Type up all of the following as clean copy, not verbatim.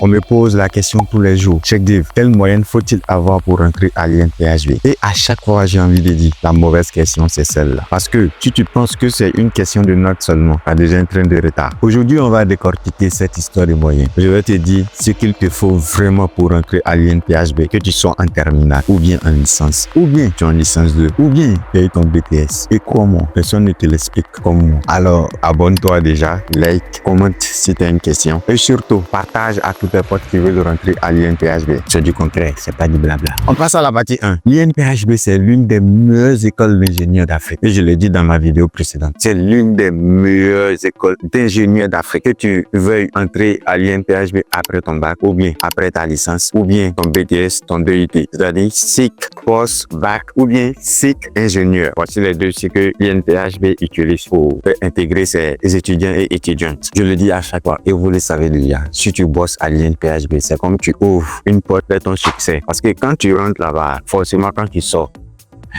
On me pose la question tous les jours. Check Div, quelle moyenne faut-il avoir pour entrer à l'INPHB? Et à chaque fois, j'ai envie de dire, la mauvaise question, c'est celle-là. Parce que si tu penses que c'est une question de notes seulement, tu as déjà un train de retard. Aujourd'hui, on va décortiquer cette histoire de moyenne. Je vais te dire ce qu'il te faut vraiment pour entrer à l'INPHB, que tu sois en terminale, ou bien en licence, ou bien tu es en licence 2, ou bien tu as eu ton BTS. Et comment? Personne ne te l'explique comme moi. Alors, abonne-toi déjà, like, commente si tu as une question. Et surtout, partage à tous tes potes qui veulent rentrer à l'INPHB. C'est du concret, c'est pas du blabla. On passe à la partie 1. L'INPHB, c'est l'une des meilleures écoles d'ingénieurs d'Afrique. Et je l'ai dit dans ma vidéo précédente. C'est l'une des meilleures écoles d'ingénieurs d'Afrique. Que tu veuilles entrer à l'INPHB après ton bac, ou bien après ta licence, ou bien ton BTS, ton DUT. C'est-à-dire SIC, post, bac, ou bien SIC, ingénieur. Voici les deux ce que l'INPHB utilise pour intégrer ses étudiants et étudiantes. Je le dis à chaque fois, et vous le savez déjà, si tu bosses à l'INPHB, c'est comme tu ouvres une porte vers ton succès. Parce que quand tu rentres là-bas, forcément quand tu sors,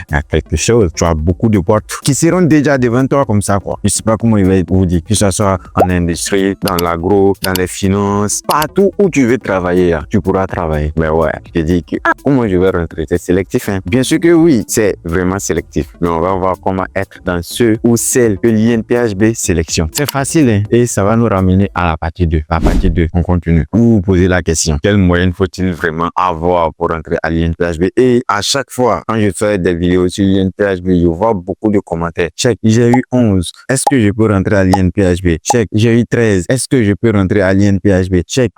il y a quelque chose. Tu as beaucoup de portes qui seront déjà devant toi comme ça, quoi. Je sais pas comment il va vous dire, que ce soit en industrie, dans l'agro, dans les finances, partout où tu veux travailler, tu pourras travailler. Mais ouais, je te dis que comment je vais rentrer, c'est sélectif, hein. Bien sûr que oui, c'est vraiment sélectif. Mais on va voir comment être dans ceux ou celles que l'INPHB sélectionne. C'est facile, hein. Et ça va nous ramener à la partie 2. La partie 2, on continue. Vous vous posez la question, quelle moyenne faut-il vraiment avoir pour entrer à l'INPHB? Et à chaque fois, quand je fais des vidéos sur l'INPHB, je vois beaucoup de commentaires. Check, j'ai eu 11. Est-ce que je peux rentrer à l'INPHB? Check, j'ai eu 13. Est-ce que je peux rentrer à l'INPHB? Check.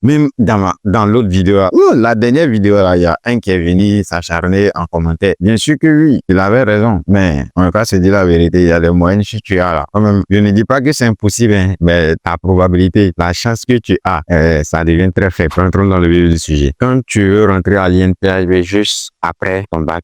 Même dans l'autre vidéo, la dernière vidéo, là, il y a un qui est venu s'acharner en commentaire. Bien sûr que oui, il avait raison. Mais on ne va pas se dire la vérité. Il y a des moyens que tu as là. Quand même, je ne dis pas que c'est impossible, hein, mais ta probabilité, la chance que tu as, ça devient très faible. Entrons dans le vif du sujet. Quand tu veux rentrer à l'INPHB juste après ton bac,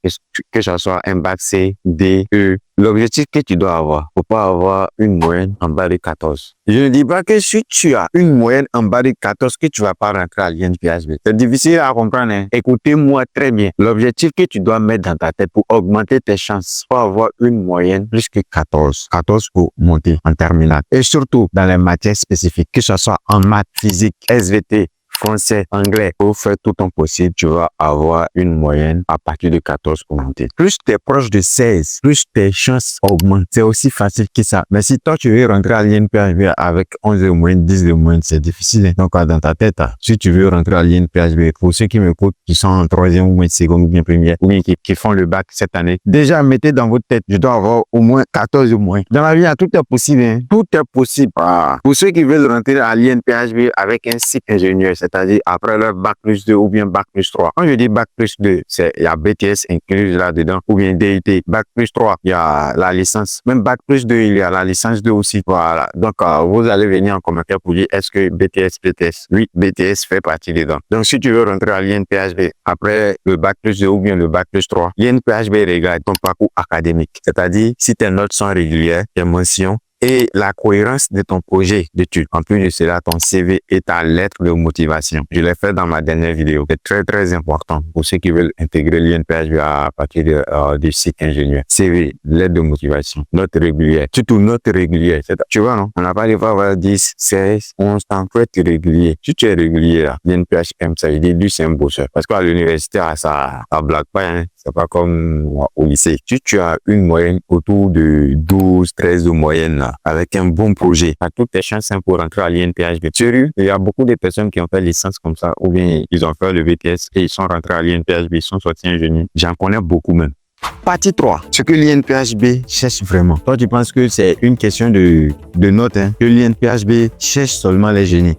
que ce soit un bac C, D, E, l'objectif que tu dois avoir, faut pas avoir une moyenne en bas de 14. Je ne dis pas que si tu as une moyenne en bas de 14, que tu vas pas rentrer à l'INPHB. C'est difficile à comprendre, hein? Écoutez-moi très bien. L'objectif que tu dois mettre dans ta tête pour augmenter tes chances, faut avoir une moyenne plus que 14. 14 pour monter en terminale. Et surtout, dans les matières spécifiques, que ce soit en maths, physique, SVT, français, anglais, pour faire tout ton possible, tu vas avoir une moyenne à partir de 14 pour monter. Plus tu es proche de 16, plus tes chances augmentent. C'est aussi facile que ça. Mais si toi, tu veux rentrer à l'INPHB avec 11 de moyenne, 10 de moyenne, c'est difficile. Donc, dans ta tête, si tu veux rentrer à l'INPHB, pour ceux qui m'écoutent, qui sont en troisième ou bien seconde ou bien première, ou bien qui font le bac cette année, déjà, mettez dans votre tête, je dois avoir au moins 14 de moyenne. Dans la vie, tout est possible, hein. Tout est possible. Pour ceux qui veulent rentrer à l'INPHB avec un cycle ingénieur, c'est-à-dire après leur bac plus 2 ou bien bac plus 3. Quand je dis bac plus 2, il y a BTS inclus là-dedans, ou bien DUT. Bac plus 3, il y a la licence. Même bac plus 2, il y a la licence 2 aussi. Voilà. Donc, vous allez venir en commentaire pour dire, est-ce que BTS? Oui, BTS fait partie dedans. Donc, si tu veux rentrer à l'INPHB après le bac plus 2 ou bien le bac plus 3, l'INPHB regarde ton parcours académique. C'est-à-dire, si tes notes sont régulières, tes mentions, et la cohérence de ton projet d'études. En plus de cela, ton CV et ta lettre de motivation. Je l'ai fait dans ma dernière vidéo. C'est très, très important pour ceux qui veulent intégrer l'INPHB à partir du cycle ingénieur. CV, lettre de motivation, note régulière. Surtout note régulière. Tu vois, non? On n'a pas des fois avoir 10, 16, 11 temps. Faut être régulier. Si tu es régulier, là, l'INPHB, ça veut dire lui, c'est un bosseur. Parce qu'à l'université, ça blague pas, hein. C'est pas comme au lycée. Si tu as une moyenne autour de 12, 13 de moyenne, là, avec un bon projet, tu as toutes tes chances pour rentrer à l'INPHB. Sérieux, il y a beaucoup de personnes qui ont fait licence comme ça, ou bien ils ont fait le BTS et ils sont rentrés à l'INPHB, ils sont sortis ingénieurs. J'en connais beaucoup même. Partie 3. Ce que l'INPHB cherche vraiment. Toi, tu penses que c'est une question de notes, hein? Que l'INPHB cherche seulement les génies.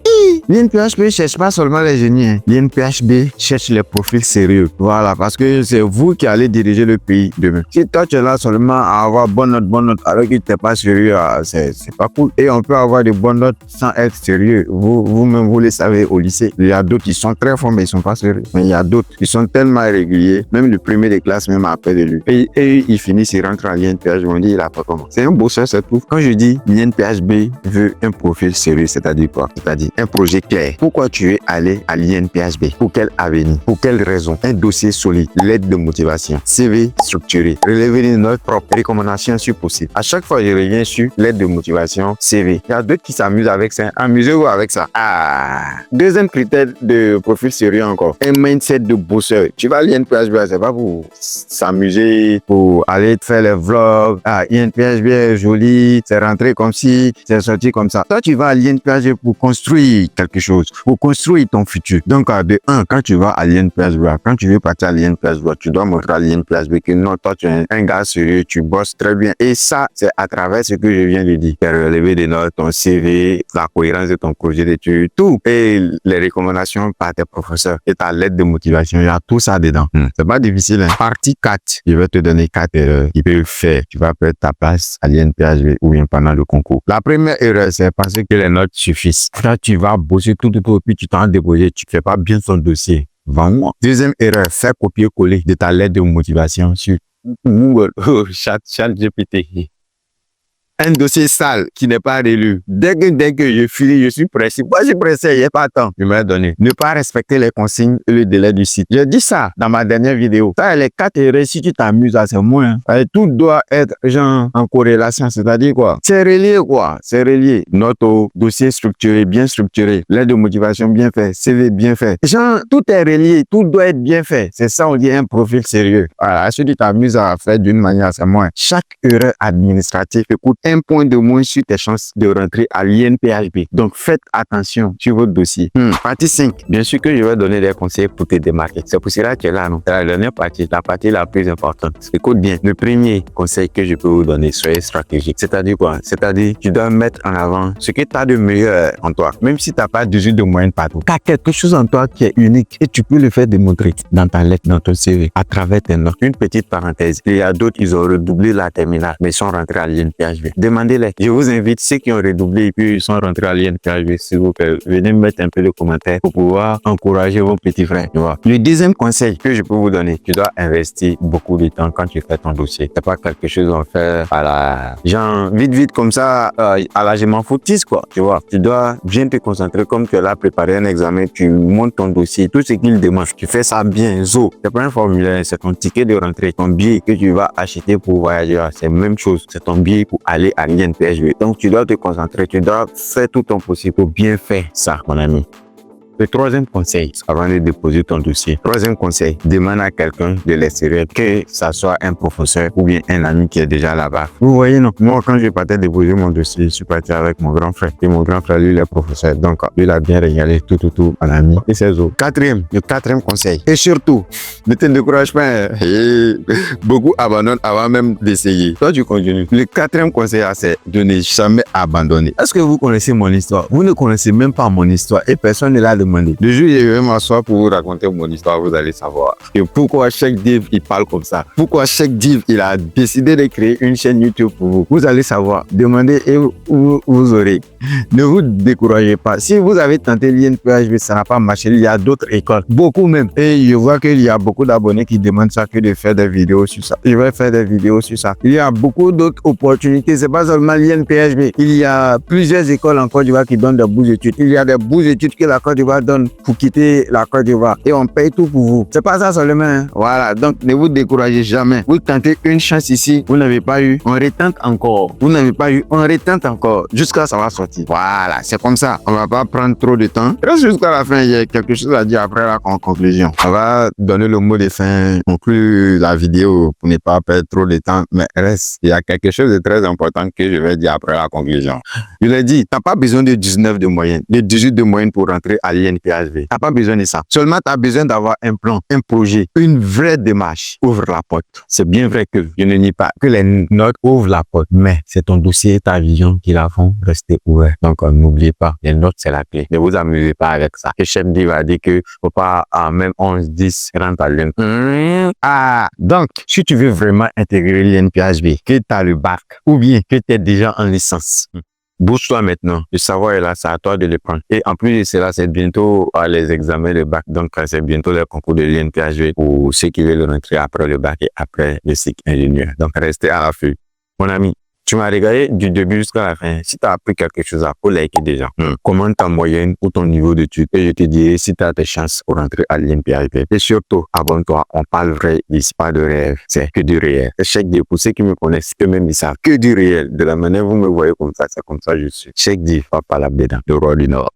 L'INPHB cherche pas seulement les génies, hein. L'INPHB cherche les profils sérieux. Voilà, parce que c'est vous qui allez diriger le pays demain. Si toi, tu es là seulement à avoir bonne note, alors que tu n'es pas sérieux, c'est pas cool. Et on peut avoir de bonnes notes sans être sérieux. Vous-même, vous le savez au lycée. Il y a d'autres qui sont très forts, mais ils sont pas sérieux. Mais il y a d'autres qui sont tellement réguliers. Même le premier des classes, même après de lui. Et et il finit, il rentre en l'INPHB, on dit il a pas comment. C'est un bosseur, c'est tout. Quand je dis l'INPHB veut un profil sérieux, c'est-à-dire quoi? C'est-à-dire un projet clair. Pourquoi tu es allé à l'INPHB? Pour quel avenir? Pour quelle raison? Un dossier solide, lettre de motivation, CV structuré, relever des notes propres, recommandations sur possible. À chaque fois, je reviens sur lettre de motivation, CV. Il y a d'autres qui s'amusent avec ça. Amusez-vous avec ça. Deuxième critère de profil sérieux encore. Un mindset de bosseur. Tu vas à l'INPHB, c'est pas pour s'amuser, pour aller te faire les vlogs. INPHB est joli, c'est rentré comme ci, c'est sorti comme ça. Toi, tu vas à l'INPHB pour construire quelque chose, pour construire ton futur. Donc, quand tu vas à l'INPHB, quand tu veux partir à l'INPHB, tu dois montrer à l'INPHB que non, toi, tu es un gars sérieux, tu bosses très bien. Et ça, c'est à travers ce que je viens de dire. Relever des notes, ton CV, la cohérence de ton projet d'études, tout. Et les recommandations par tes professeurs et ta lettre de motivation, il y a tout ça dedans. C'est pas difficile, hein. Partie 4, je vais te donner 4 erreurs qui peuvent faire. Tu vas perdre ta place à l'INPHB ou bien pendant le concours. La première erreur, c'est penser que les notes suffisent. Quand tu vas bosser tout, puis tu t'en débrouiller, tu fais pas bien ton dossier. Vraiment. Deuxième erreur, faire copier-coller de ta lettre de motivation sur Google, ChatGPT. Un dossier sale qui n'est pas relu. Dès que je finis, je suis pressé. Moi, je suis pressé, il n'y a pas de temps. Je me donné. Ne pas respecter les consignes et le délai du site. J'ai dit ça dans ma dernière vidéo. Ça, les 4 erreurs, si tu t'amuses, c'est moins. Tout doit être genre en corrélation. C'est-à-dire quoi? C'est relié quoi? C'est relié. Notre dossier structuré, bien structuré. Lettre de motivation bien fait. CV bien fait. Genre, tout est relié. Tout doit être bien fait. C'est ça, on dit un profil sérieux. Voilà. Si tu t'amuses à faire d'une manière, c'est moins. Chaque erreur administrative coûte un point de moins sur tes chances de rentrer à l'INPHB. Donc, faites attention sur votre dossier. Partie 5. Bien sûr que je vais donner des conseils pour te démarquer. C'est pour cela que tu es là, non? C'est la dernière partie, la partie la plus importante. Écoute bien. Le premier conseil que je peux vous donner, soyez stratégique. C'est-à-dire quoi? C'est-à-dire, tu dois mettre en avant ce que tu as de meilleur en toi. Même si tu n'as pas 18 de moyenne partout. Tu as quelque chose en toi qui est unique et tu peux le faire démontrer dans ta lettre, dans ton CV, à travers tes notes. Une petite parenthèse. Il y a d'autres, ils ont redoublé la terminale, mais ils sont rentrés à l'INPHB. Demandez-les. Je vous invite, ceux qui ont redoublé et puis ils sont rentrés à l'INPHB, s'il vous plaît, venez mettre un peu de commentaires pour pouvoir encourager vos petits frères. Tu vois. Le deuxième conseil que je peux vous donner, tu dois investir beaucoup de temps quand tu fais ton dossier. C'est pas quelque chose à faire à la, genre, vite comme ça, à la je m'en foutiste, quoi. Tu vois. Tu dois bien te concentrer comme tu es là préparer un examen, tu montes ton dossier, tout ce qu'il demande. Tu fais ça bien, c'est pas un formulaire, c'est ton ticket de rentrée, ton billet que tu vas acheter pour voyager. C'est la même chose. C'est ton billet pour aller à l'INPHB. Donc, tu dois te concentrer, tu dois faire tout ton possible pour bien faire ça, mon ami. Le troisième conseil, avant de déposer ton dossier, troisième conseil, demande à quelqu'un de l'extérieur, que ça soit un professeur ou bien un ami qui est déjà là-bas. Vous voyez, non? Moi, quand je partais déposer mon dossier, je suis parti avec mon grand frère. Et mon grand frère, lui, il est professeur. Donc, lui, il a bien régalé tout, mon ami. Et c'est ça. Le quatrième conseil. Et surtout, ne te décourage pas. Beaucoup abandonnent avant même d'essayer. Toi, tu continues. Le quatrième conseil, c'est de ne jamais abandonner. Est-ce que vous connaissez mon histoire? Vous ne connaissez même pas mon histoire et personne n'est là de le jour où je vais m'asseoir pour vous raconter mon histoire, vous allez savoir. Et pourquoi chaque div, il parle comme ça. Pourquoi chaque div, il a décidé de créer une chaîne YouTube pour vous. Vous allez savoir. Demandez et vous aurez. Ne vous découragez pas. Si vous avez tenté l'INPHB, ça n'a pas marché. Il y a d'autres écoles. Beaucoup même. Et je vois qu'il y a beaucoup d'abonnés qui demandent ça que de faire des vidéos sur ça. Je vais faire des vidéos sur ça. Il y a beaucoup d'autres opportunités. C'est pas seulement l'INPHB. Il y a plusieurs écoles en Côte d'Ivoire qui donnent des bourses d'études. Il y a des bourses d'études que la Côte d'Ivoire donne pour quitter la Côte d'Ivoire. Et on paye tout pour vous. C'est pas ça seulement. Hein. Voilà. Donc, ne vous découragez jamais. Vous tentez une chance ici. Vous n'avez pas eu. On retente encore. Vous n'avez pas eu. On retente encore. Jusqu'à ça va sortir. Voilà. C'est comme ça. On va pas prendre trop de temps. Reste jusqu'à la fin. Il y a quelque chose à dire après la conclusion. On va donner le mot de fin. Conclure la vidéo pour ne pas perdre trop de temps. Mais reste. Il y a quelque chose de très important que je vais dire après la conclusion. Je l'ai dit. T'as pas besoin de 19 de moyenne. De 18 de moyenne pour rentrer à l'INPHB. T'as pas besoin de ça. Seulement, tu as besoin d'avoir un plan, un projet, une vraie démarche. Ouvre la porte. C'est bien vrai que je ne nie pas que les notes ouvrent la porte, mais c'est ton dossier et ta vision qui la font rester ouvert. Donc, n'oubliez pas, les notes, c'est la clé. Ne vous amusez pas avec ça. Le chef dit va dire que faut pas même 11, 10 rentrer à l'INPHB. Donc, si tu veux vraiment intégrer l'INPHB, que tu as le bac ou bien que tu es déjà en licence, Bouge-toi maintenant. Le savoir est là, c'est à toi de le prendre. Et en plus de cela, c'est bientôt les examens de bac. Donc, c'est bientôt le concours de l'INPHV pour ceux qui veulent rentrer après le bac et après le cycle ingénieur. Donc, restez à l'affût. Mon ami, tu m'as regardé du début jusqu'à la fin. Si tu as appris quelque chose, faut liker déjà. Commente ta moyenne ou ton niveau d'études et je te dirai si tu as tes chances pour rentrer à l'INPHV. Et surtout, abonne-toi. On parle vrai ici, pas de rêve. C'est que du réel. Check Div, pour ceux qui me connaissent, eux-mêmes ils savent que du réel. De la manière dont vous me voyez comme ça, c'est comme ça que je suis. Check Div, Papa Labdeda, le roi du Nord.